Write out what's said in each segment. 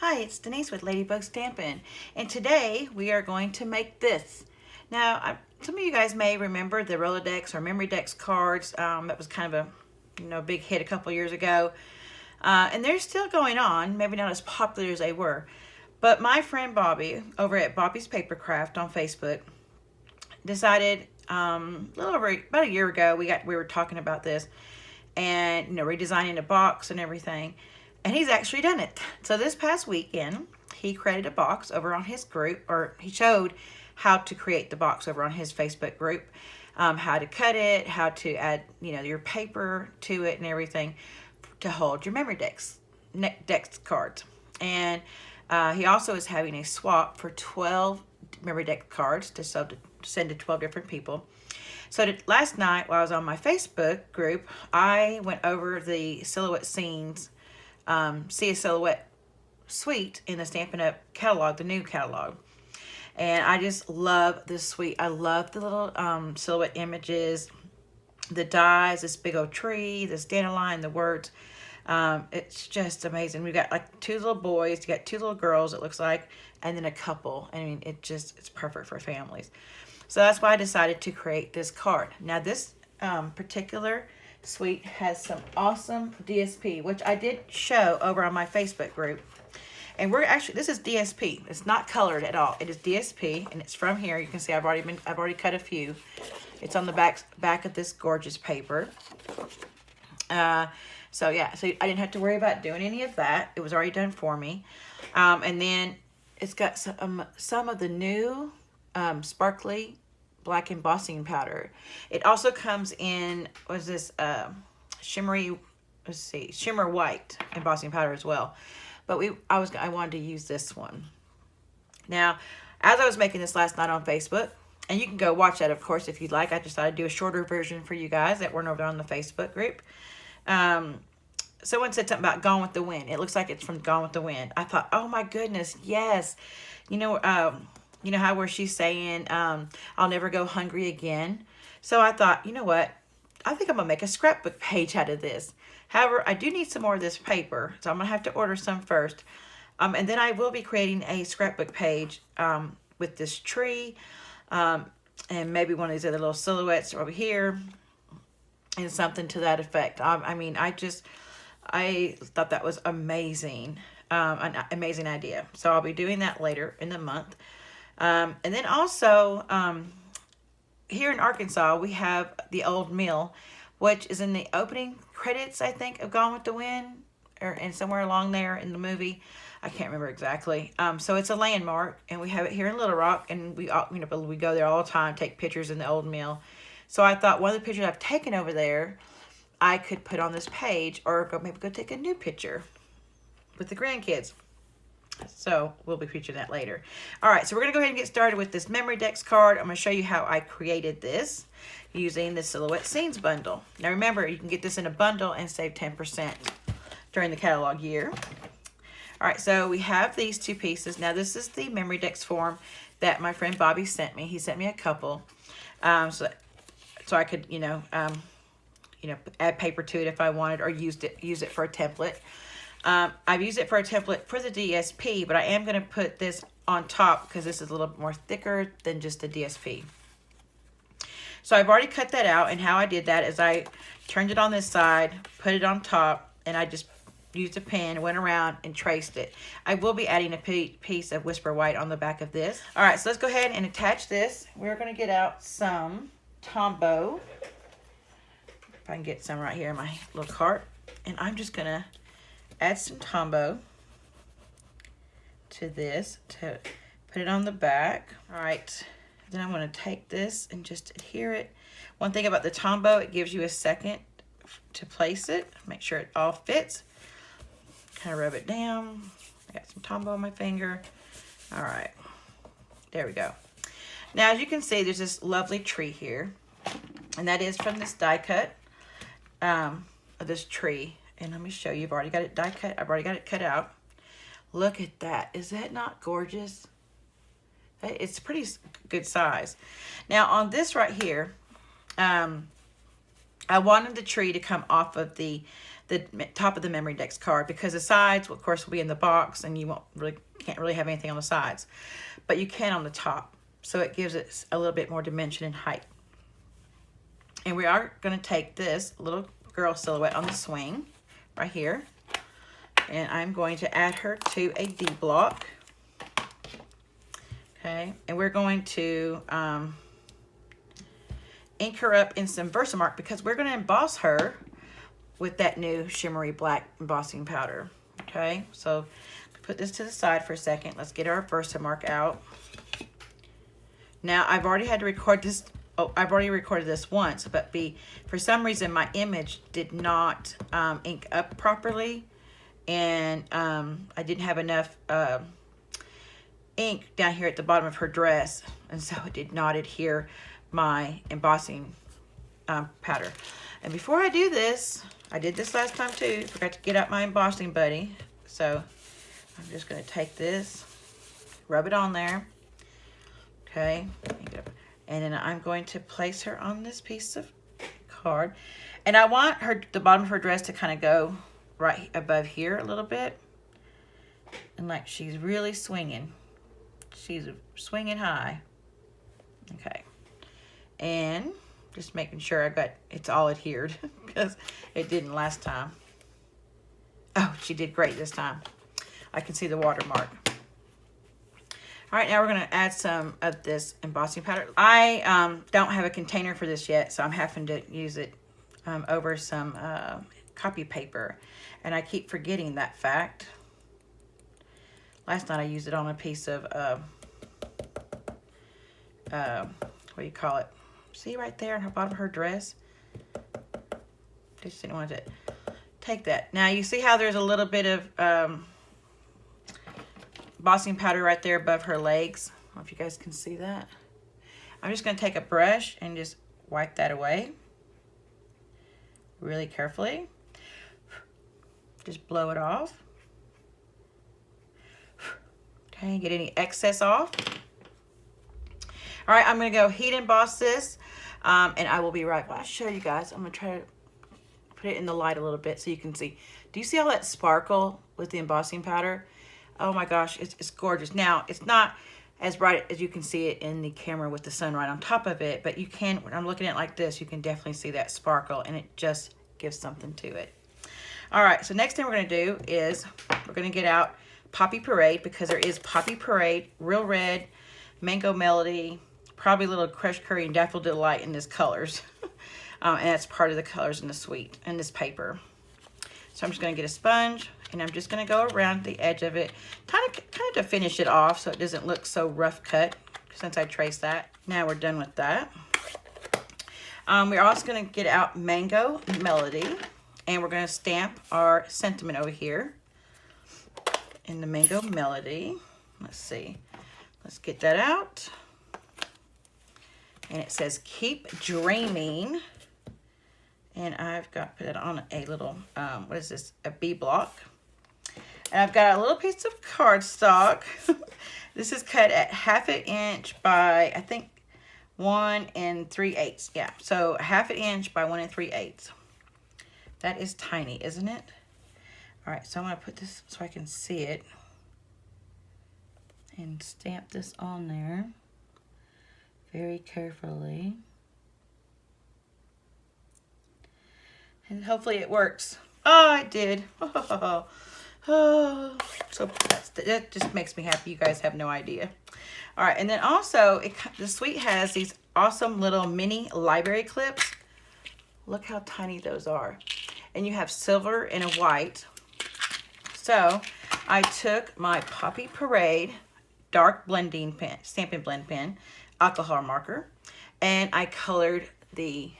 Hi, it's Denise with Ladybug Stampin', and today we are going to make this. Now, some of you guys may remember the Rolodex or Memory Dex cards. That was kind of a big hit a couple years ago, and they're still going on. Maybe not as popular as they were, but my friend Bobby over at Bobby's Papercraft on Facebook decided a little over about a year ago we were talking about this and redesigning the box and everything. And he's actually done it. So this past weekend, he created a box over on his group, or he showed how to create the box over on his Facebook group, how to cut it, how to add, your paper to it and everything to hold your memory dex cards. And he also is having a swap for 12 memory dex cards to send to 12 different people. So last night, while I was on my Facebook group, I went over the Silhouette Scenes See a Silhouette suite in the Stampin' Up catalog, the new catalog. And I just love this suite. I love the little silhouette images, the dies, this big old tree, this dandelion, the words. It's just amazing. We've got like two little boys, you got two little girls, it looks like, and then a couple. I mean, it's perfect for families. So that's why I decided to create this card. Now this particular suite has some awesome DSP, which I did show over on my Facebook group. And this is DSP. It's not colored at all. It is DSP, and it's from here. You can see I've already cut a few. It's on the back of this gorgeous paper. So yeah, so I didn't have to worry about doing any of that. It was already done for me. And then it's got some of the new sparkly black embossing powder. It also comes in, shimmer white embossing powder as well. But I wanted to use this one. Now, as I was making this last night on Facebook, and you can go watch that, of course, if you'd like. I just thought I'd do a shorter version for you guys that weren't over on the Facebook group. Someone said something about Gone with the Wind. It looks like it's from Gone with the Wind. I thought, oh my goodness, yes. You know how where she's saying, I'll never go hungry again. So I thought, you know what? I think I'm going to make a scrapbook page out of this. However, I do need some more of this paper, so I'm going to have to order some first. And then I will be creating a scrapbook page with this tree and maybe one of these other little silhouettes over here and something to that effect. I thought that was amazing, an amazing idea. So I'll be doing that later in the month. And then also, here in Arkansas, we have the Old Mill, which is in the opening credits, I think, of Gone with the Wind, and somewhere along there in the movie. I can't remember exactly. So it's a landmark, and we have it here in Little Rock, and we go there all the time, take pictures in the Old Mill. So I thought one of the pictures I've taken over there, I could put on this page, or maybe go take a new picture with the grandkids. So we'll be featuring that later. All right, so we're going to go ahead and get started with this Memory Dex card. I'm going to show you how I created this using the Silhouette Scenes bundle. Now remember, you can get this in a bundle and save 10% during the catalog year. All right, so we have these two pieces. Now this is the Memory Dex form that my friend Bobby sent me. He sent me a couple, so I could, add paper to it if I wanted, or use it for a template. I've used it for a template for the DSP, but I am going to put this on top because this is a little more thicker than just the DSP. So I've already cut that out, and how I did that is I turned it on this side, put it on top, and I just used a pen, went around, and traced it. I will be adding a piece of Whisper White on the back of this. All right, so let's go ahead and attach this. We're going to get out some Tombow. If I can get some right here in my little cart. And I'm just going to add some Tombow to this to put it on the back. All right, then I'm going to take this and just adhere it. One thing about the Tombow, it gives you a second to place it. Make sure it all fits. Kind of rub it down. I got some Tombow on my finger. All right, there we go. Now, as you can see, there's this lovely tree here, and that is from this die cut of this tree. And let me show you. I've already got it die cut. I've already got it cut out. Look at that. Is that not gorgeous? It's pretty good size. Now on this right here, I wanted the tree to come off of the the top of the Memory Decks card, because the sides, of course, will be in the box, and you can't really have anything on the sides, but you can on the top. So it gives it a little bit more dimension and height. And we are going to take this little girl silhouette on the swing right here, and I'm going to add her to a D block. Okay, and we're going to ink her up in some Versamark, because we're going to emboss her with that new shimmery black embossing powder. Okay, so put this to the side for a second. Let's get our Versamark out. Now, I've already had to record this. Oh, I've already recorded this once, but for some reason my image did not ink up properly, and I didn't have enough ink down here at the bottom of her dress, and so it did not adhere my embossing powder. And before I do this, I did this last time too, forgot to get out my embossing buddy, so I'm just going to take this, rub it on there, okay, and then I'm going to place her on this piece of card, and I want the bottom of her dress to kind of go right above here a little bit, and like she's really swinging. She's swinging high. Okay, and just making sure it's all adhered, because it didn't last time. Oh, she did great this time. I can see the watermark. All right, now we're gonna add some of this embossing powder. I don't have a container for this yet, so I'm having to use it over some copy paper, and I keep forgetting that fact. Last night I used it on a piece of, what do you call it? See right there on the bottom of her dress? Just didn't want to take that. Now you see how there's a little bit of embossing powder right there above her legs? I don't know if you guys can see that. I'm just going to take a brush and just wipe that away really carefully. Just blow it off. Okay, get any excess off. All right, I'm going to go heat emboss this, and I will be right back. I'll show you guys. I'm going to try to put it in the light a little bit so you can see. Do you see all that sparkle with the embossing powder? Oh my gosh, it's gorgeous. Now, it's not as bright as you can see it in the camera with the sun right on top of it, but you can, when I'm looking at it like this, you can definitely see that sparkle, and it just gives something to it. All right, so next thing we're going to do is we're going to get out Poppy Parade, because there is Poppy Parade, Real Red, Mango Melody, probably a little Crushed Curry and Daffodil Delight in this colors. And that's part of the colors in the suite, in this paper. So I'm just going to get a sponge, and I'm just going to go around the edge of it, kind of to finish it off so it doesn't look so rough cut, since I traced that. Now we're done with that. We're also going to get out Mango Melody, and we're going to stamp our sentiment over here in the Mango Melody. Let's see. Let's get that out. And it says, keep dreaming. And I've got put it on a little, what is this? A B block. And I've got a little piece of cardstock. This is cut at 1/2 inch by, I think, 1 3/8. Yeah, so 1/2 inch by 1 3/8. That is tiny, isn't it? All right, so I'm going to put this so I can see it and stamp this on there very carefully. And hopefully it works. Oh, it did. Oh, so that just makes me happy. You guys have no idea. All right, and then also the suite has these awesome little mini library clips. Look how tiny those are. And you have silver and a white. So I took my Poppy Parade dark blending pen, Stampin' blend pen, alcohol marker, and I colored the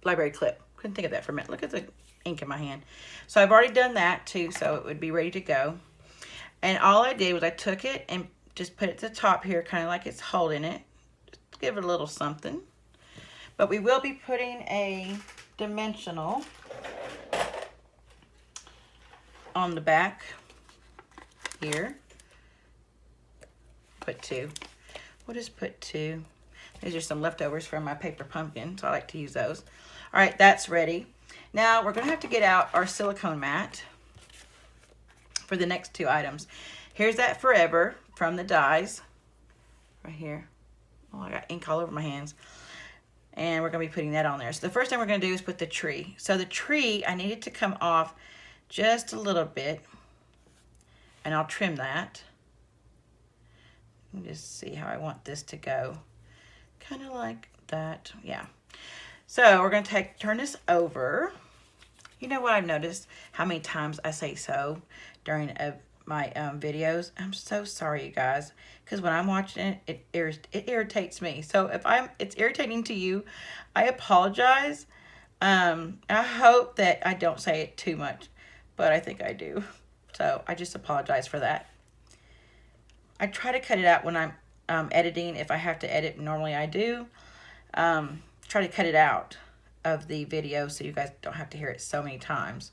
library clip. Couldn't think of that for a minute. Look at the ink in my hand. So I've already done that too, so it would be ready to go. And all I did was I took it and just put it to the top here, kind of like it's holding it. Just give it a little something. But we will be putting a dimensional on the back here. Put 2. We'll just put 2. These are some leftovers from my paper pumpkin, so I like to use those. All right, that's ready. Now we're going to have to get out our silicone mat for the next two items. Here's that Forever from the dies right here. Oh, I got ink all over my hands. And we're going to be putting that on there. So the first thing we're going to do is put the tree. So the tree, I need it to come off just a little bit. And I'll trim that. Let me just see how I want this to go. Kind of like that. Yeah. So we're going to turn this over. You know what I've noticed? How many times I say so during my videos. I'm so sorry, you guys. Because when I'm watching it, it irritates me. So if it's irritating to you, I apologize. I hope that I don't say it too much. But I think I do. So I just apologize for that. I try to cut it out when I'm editing. If I have to edit, normally I do. Try to cut it out of the video so you guys don't have to hear it so many times.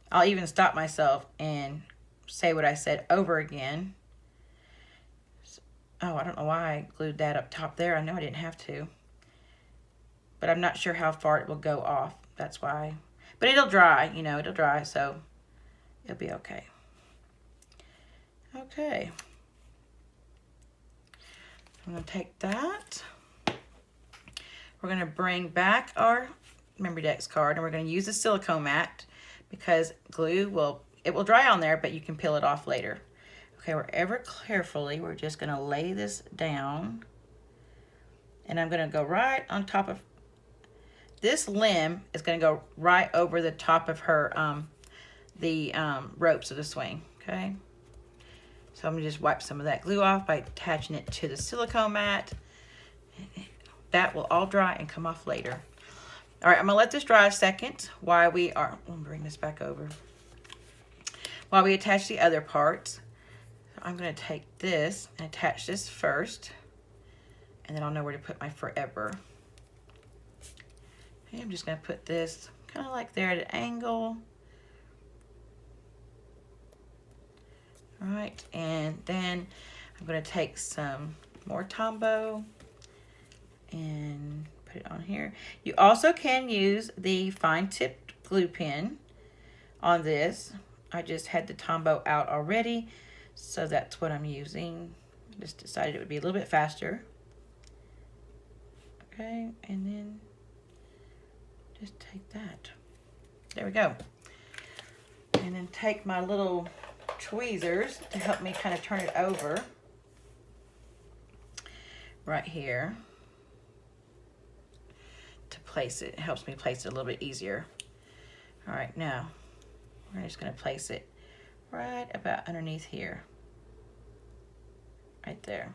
I'll even stop myself and say what I said over again. Oh, I don't know why I glued that up top there. I know I didn't have to. But I'm not sure how far it will go off. That's why. But it'll dry, you know, it'll dry, so it'll be okay. Okay. I'm going to take that. We're going to bring back our Memory Decks card, and we're going to use a silicone mat because glue will dry on there, but you can peel it off later. Okay, we're ever carefully, we're just going to lay this down, and I'm going to go right on top of this limb. Is going to go right over the top of her ropes of the swing. Okay. So I'm going to just wipe some of that glue off by attaching it to the silicone mat. That will all dry and come off later. All right, I'm going to let this dry a second while we are, let me bring this back over. While we attach the other parts. So I'm going to take this and attach this first. And then I'll know where to put my Forever. Okay, I'm just going to put this kind of like there at an angle. All right, and then I'm going to take some more Tombow and put it on here. You also can use the fine tipped glue pen on this. I just had the Tombow out already, so that's what I'm using. Just decided it would be a little bit faster. Okay, and then just take that. There we go. And then take my little tweezers to help me kind of turn it over right here to place it. It helps me place it a little bit easier. All right, now we're just going to place it right about underneath here, right there.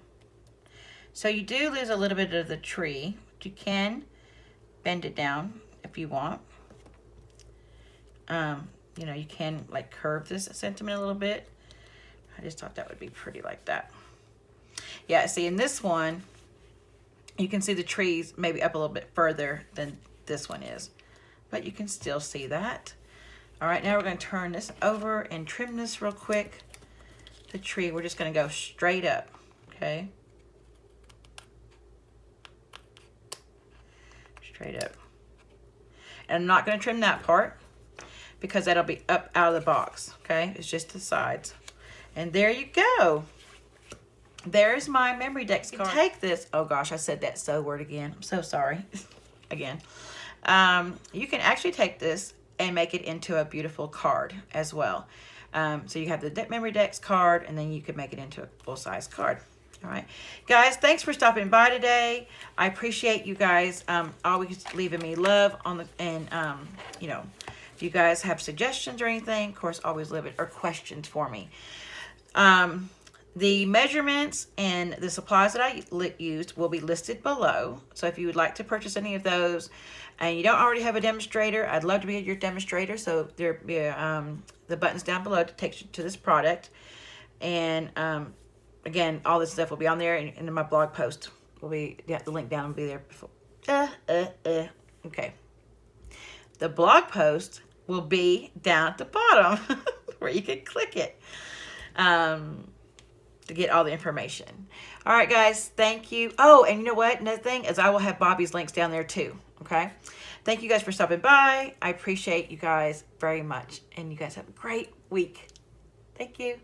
So you do lose a little bit of the tree, but you can bend it down if you want. You know, you can like curve this sentiment a little bit. I just thought that would be pretty like that. Yeah, see in this one, you can see the trees maybe up a little bit further than this one is, but you can still see that. All right, now we're going to turn this over and trim this real quick. The tree, we're just going to go straight up, okay? Straight up. And I'm not going to trim that part, because that'll be up out of the box, okay? It's just the sides. And there you go. There's my Memory Decks card. Take this. Oh gosh, I said that so word again. I'm so sorry. Again. You can actually take this and make it into a beautiful card as well. So you have the Memory Decks card, and then you could make it into a full-size card. All right, guys, thanks for stopping by today. I appreciate you guys always leaving me love on the, and you know, if you guys have suggestions or anything, of course, always leave it, or questions for me. The measurements and the supplies that I used will be listed below. So if you would like to purchase any of those and you don't already have a demonstrator, I'd love to be your demonstrator. So there'll be the buttons down below to take you to this product. And again, all this stuff will be on there, and in my blog post will be, yeah, the link down will be there before. Okay. The blog post will be down at the bottom where you can click it to get all the information. All right, guys, thank you. Oh, and you know what? Another thing is I will have Bobby's links down there too. okay? Thank you guys for stopping by. I appreciate you guys very much. And you guys have a great week. Thank you.